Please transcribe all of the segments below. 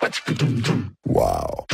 Wow.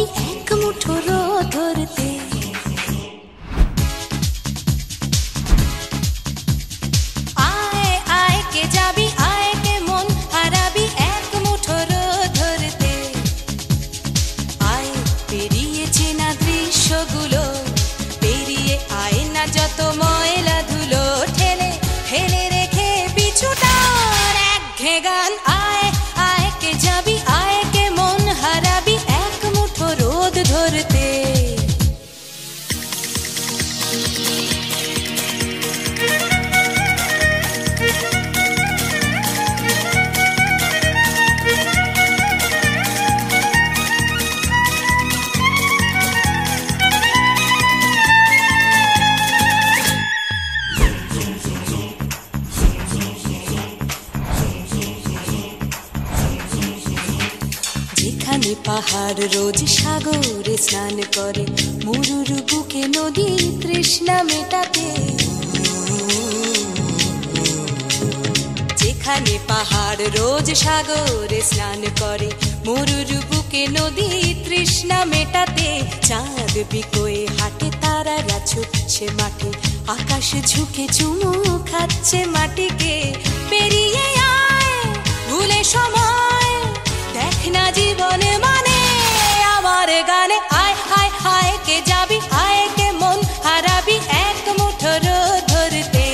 যাবি এক মুঠো রোদ ধরতে। আয় আয় কে যাবি, আয় কে মন হারাবি এক মুঠো রোদ ধরতে। আয় পেরিয়ে চেনা দৃশ্যগুলো, পেরিয়ে আয় না যত ময়লা ধুলো, ঠেলে ফেলে রেখে পিছুটার একঘে গান। আয় আয় কে যাবি, আয় কে মন হারাবি এক মুঠো রোদ ধরতে। যেখানে পাহাড় রোজ সাগরে স্নান করে, মরুর বুকে নদী তৃষ্ণা মেটাতে। যেখানে পাহাড় রোজ সাগরে স্নান করে, মরুর বুকে নদী তৃষ্ণা মেটাতে। চাঁদ বিকোয়ে হাটে, তারারা ছুটছে মাঠে, আকাশ ঝুঁকে চুমু খাচ্ছে মাটিকে। পেরিয়ে আয় ভুলে সময়, দেখ না জীবনে মানে আমার গানে। আয় আয় আয় কে যাবি, আয় কে মন হারাবি এক মুঠো রোদ ধরতে।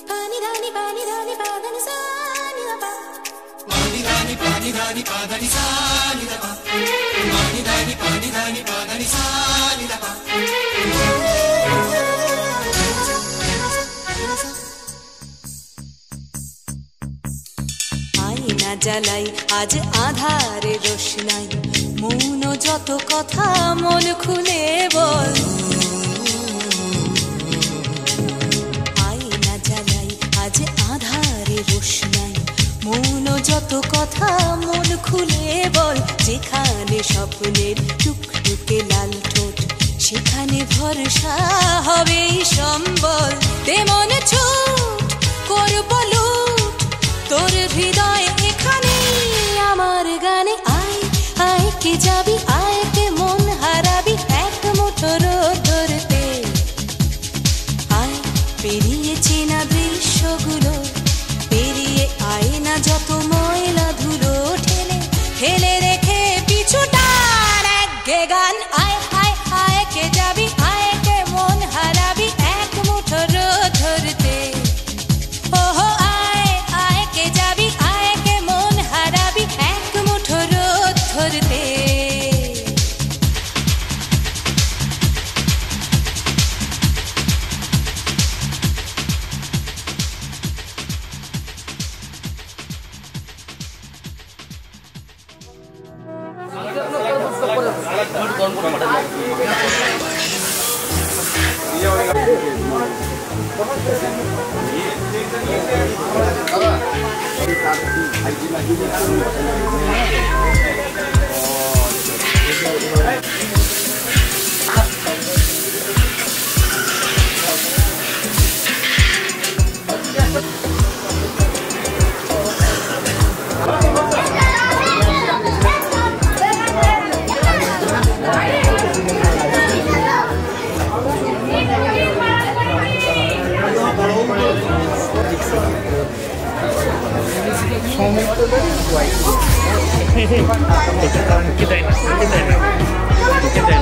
পানি রানি পানি রানি পাদানি সানি রাপা, পানি রানি পাদানি সানি রাপা, পানি রানি পাদানি সানি রাপা। আয়না জ্বালাই আজ আধারে রোশনাই, মৌন যত কথা মন খুলে বল। আয়না জ্বালাই আজ আধারে রোশনাই, মৌন যত কথা মন খুলে বল। যেখানে স্বপ্নের টুকটুকে লাল ঠোঁট, সেখানে ভরসা হবে সম্বল। তেমন ছুট করব লুট তোর হৃদয় এখানে আমার গানে। আয় আয় কে যাবি, আয় কে মন হারাবি এক মুঠো রোদ ধরতে। আয় পেরিয়ে চেনা দৃশ্যগুলো, পেরিয়ে আয় না যত ময়লা ধুলো, ঠেলে ফেলে রেখে পিছুটার একঘে গান। আয় আয় আয় কে যাবি, আয় কে মন হারাবি এক মুঠো রোদ ধরতে। ওহো আয় আয় কে যাবি, আয় কে মন হারাবি এক মুঠো রোদ ধরতে। Kita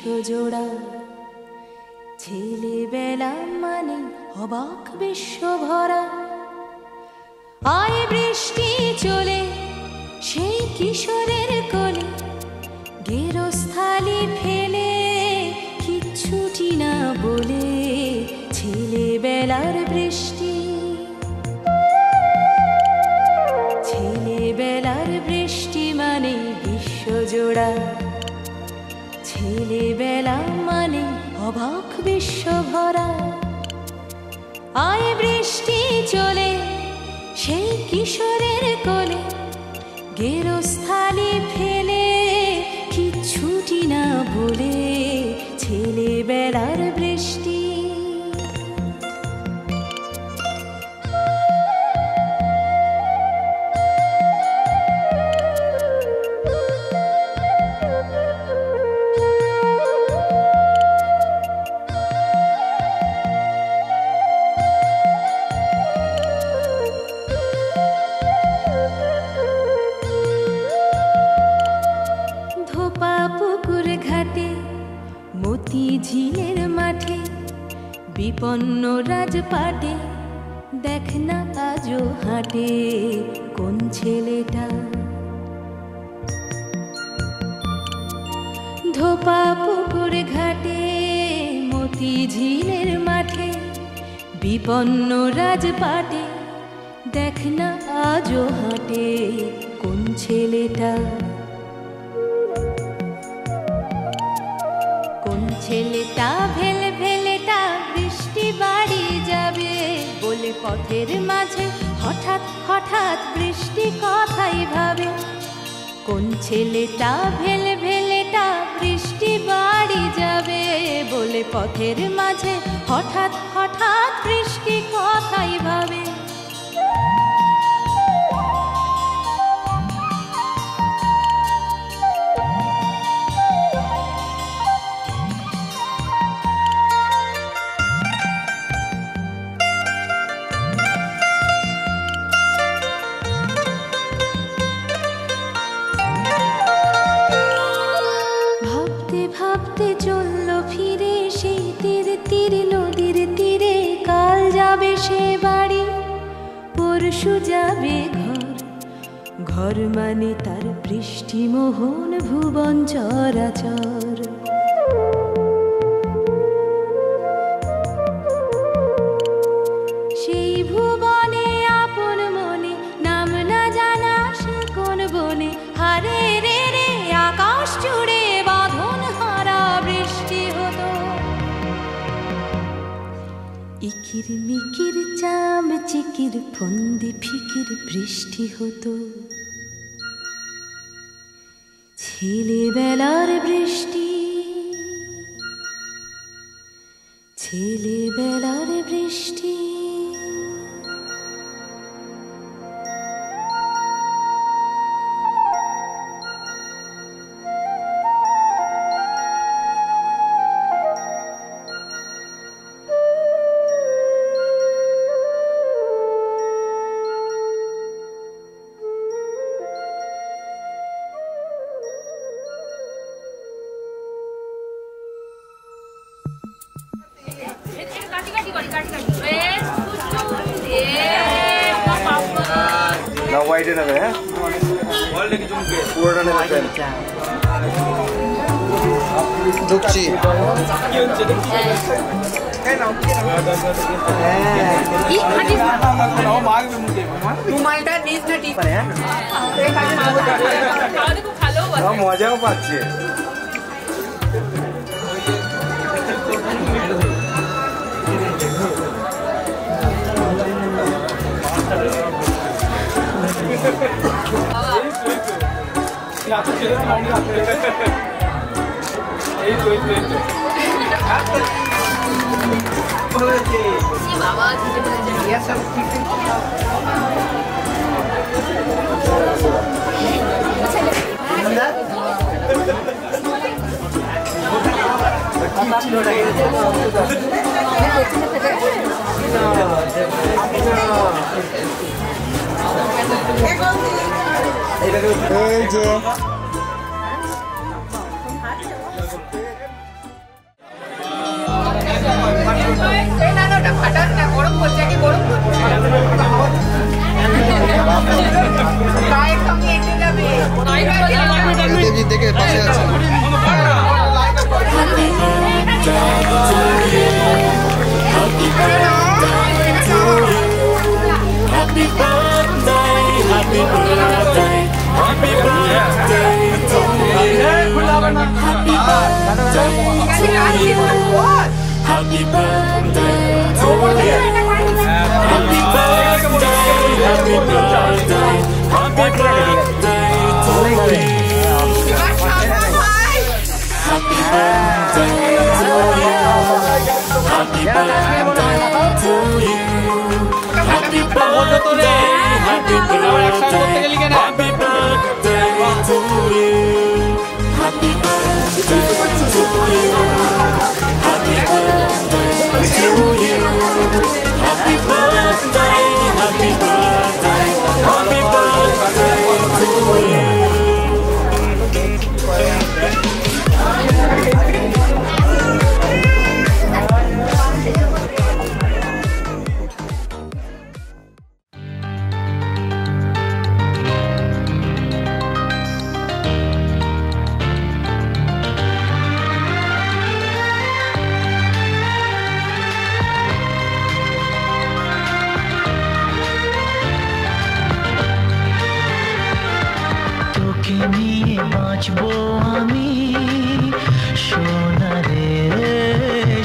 বিশ্বজোড়া। ছেলেবেলা মানে অবাক বিশ্বভরা। আয় বৃষ্টি চলে সেই কিশোরের কোলে, গেরস্থালি ফেলে কিচ্ছুটি না বলে। ছেলেবেলার বৃষ্টি, ছেলেবেলার বৃষ্টি মানে বিশ্বজোড়া। ছেলেবেলা মানে অবাক বিশ্বভরা। আয় বৃষ্টি চলে সেই কিশোরের কোলে, গেরস্থালি ফেলে কিচ্ছুটি না বলে। ছেলেবেলার বৃষ্টি। ঝিলের মাঠে বিপন্ন রাজপাটে, দেখ না আজও হাটে কোন ছেলেটা। ধোপা পুকুর ঘাটে মতি ঝিলের মাঠে বিপন্ন রাজপাটে, দেখ না আজও হাটে কোন ছেলেটা। ছেলেটা ভেলে ভেলেটা বৃষ্টি বাড়ি যাবে বলে পথের মাঝে হঠাৎ হঠাৎ বৃষ্টি কথাই ভাবে। কোন ছেলেটা ভেলে ভেলেটা বৃষ্টি বাড়ি যাবে বলে পথের মাঝে হঠাৎ হঠাৎ বৃষ্টি কথাই ভাবে। ভাবতে চলল ফিরে সেই তীর তীর নদীর তীরে। কাল যাবে সে বাড়ি, পরশু যাবে ঘর। ঘর মানে তার বৃষ্টিমোহন ভুবন চরাচর। সেই ভুবনে আপন মনে নাম না জানা সে কোন বনে। হারে রে রে আকাশ জুড়ে বাঁধন হারা বৃষ্টি হতো। ইকির মিকির চাম চিকির ফন্দি ফিকির বৃষ্টি হতো। ছেলেবেলার বৃষ্টি, ছেলেবেলার বৃষ্টি। হোয়াইটে নেবে, হ্যাঁ পুরোটা নেবে। ঢুকছি মজাও পাচ্ছে। এই যে দেবী দেখে পাশে আছে। Happy birthday, happy birthday, happy birthday to you. Happy birthday to you. Happy birthday to you. Happy birthday, happy birthday, happy birthday to you. Happy birthday to you. Happy birthday to you. Happy birthday, happy birthday, happy birthday to you. Happy birthday to you. Happy birthday to you. Happy birthday, happy birthday, happy birthday to you. বাঁচবো আমি সোনারে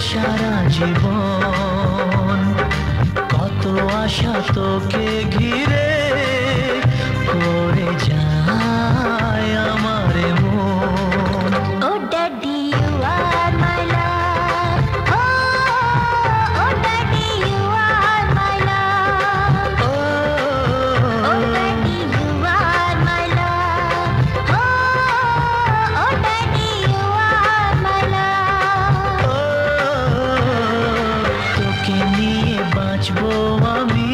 সারা জীবন, কত আশা তোকে ঘিরে করে যায় আমার মন। ও daddy you are my love, ও daddy you are my love, ও daddy you are my love, ও daddy you are my love. তোকে নিয়ে বাঁচবো আমি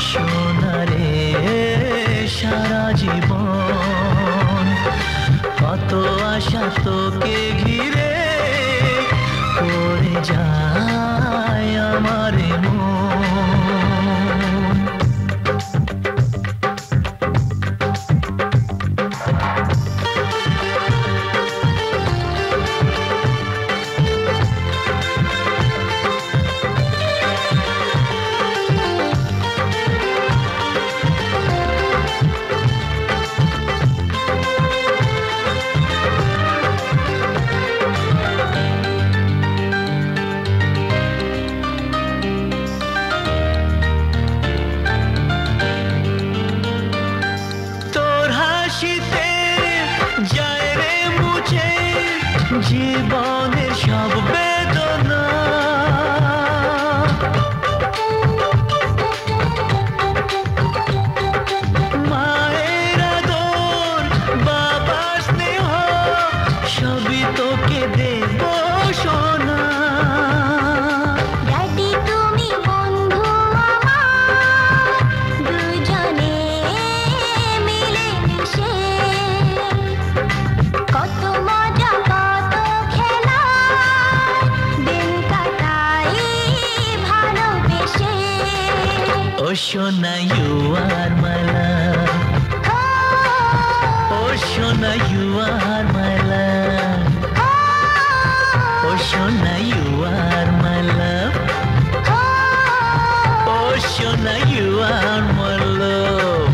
সোনারে সারা জীবন, কত আশা তোকে ঘিরে করে যায় আমার মন। জীবনের সব বেদনা মায়ের আদর বাবার স্নেহ সবই তোকে দেব সোনা। ড্যাডি তুমি বন্ধু আমার, দুজনে মিলে মিশে কত মজা কত খেলা দিন কাটাই ভালোবেসে। ও সোনা ইউ আর মাই লাভ, ও সোনা ইউ আর মাই লাভ, ও সোনা ইউ আর মাই লাভ, ও সোনা ইউ আর মাই লাভ।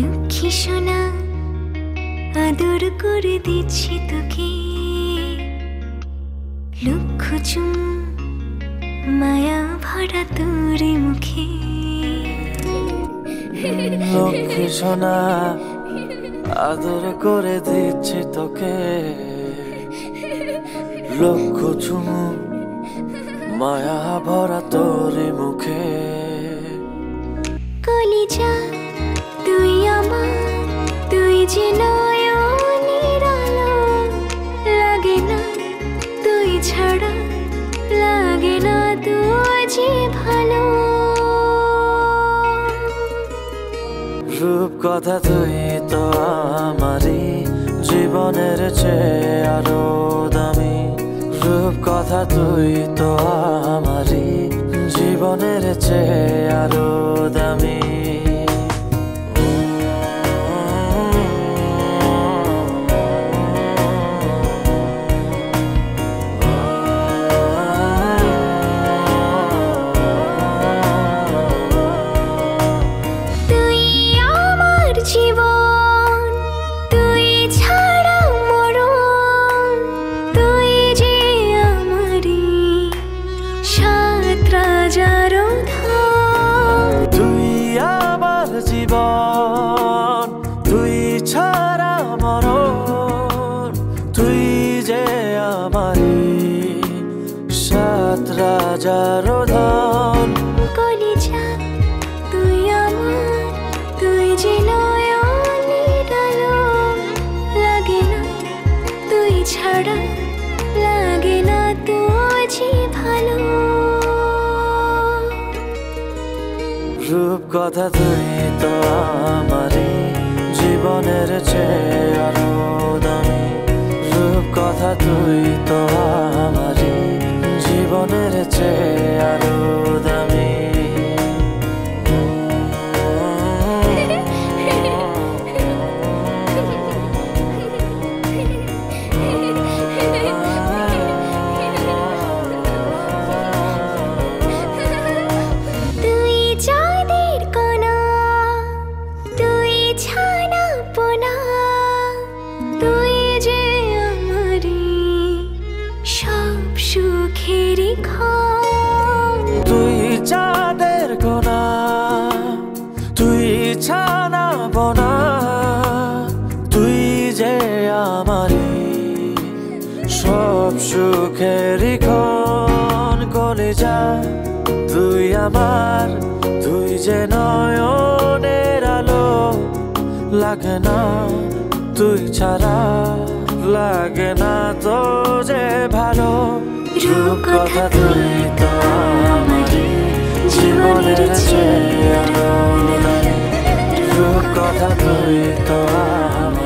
লক্ষ্মী সোনা আদর করে দিচ্ছি তোকে, লক্ষ চুম মায়া ভরা তোর মুখে। লক্ষ্মী সোনা আদর করে দিচ্ছি তোকে, লক্ষ চুমু মায়া ভরা তোর মুখে। রূপকথা তুই তো আমারই জীবনের চেয়ে আরো দামি রূপকথা তুই তো আমারই জীবনের চেয়ে আরো দামি জীবন তুই ছাড়া মরণ তুই যে আমারি সাত রাজার ধন কলিজা তুই আমার তুই যে নয়নের আলো লাগে না তুই ছাড়া লাগে না তুই যে ভালো রূপকথা তুই তো আমারই জীবনের চেয়ে আরো দামি রূপকথা তুই তো আমারই জীবনের চেয়ে আরো দামি তুই চাঁদের কোনা তুই ছানা বোনা তুই যে আমারি সব সুখেরই ক্ষণ কলিজা তুই আমার তুই যে নয়নের আলো লাগে না তুই ছাড়া লাগে না তো যে ভালো রূপকথা তুই তো আমারই জীবনের চেয়ে আরো দামি রূপকথা তুই তো আমার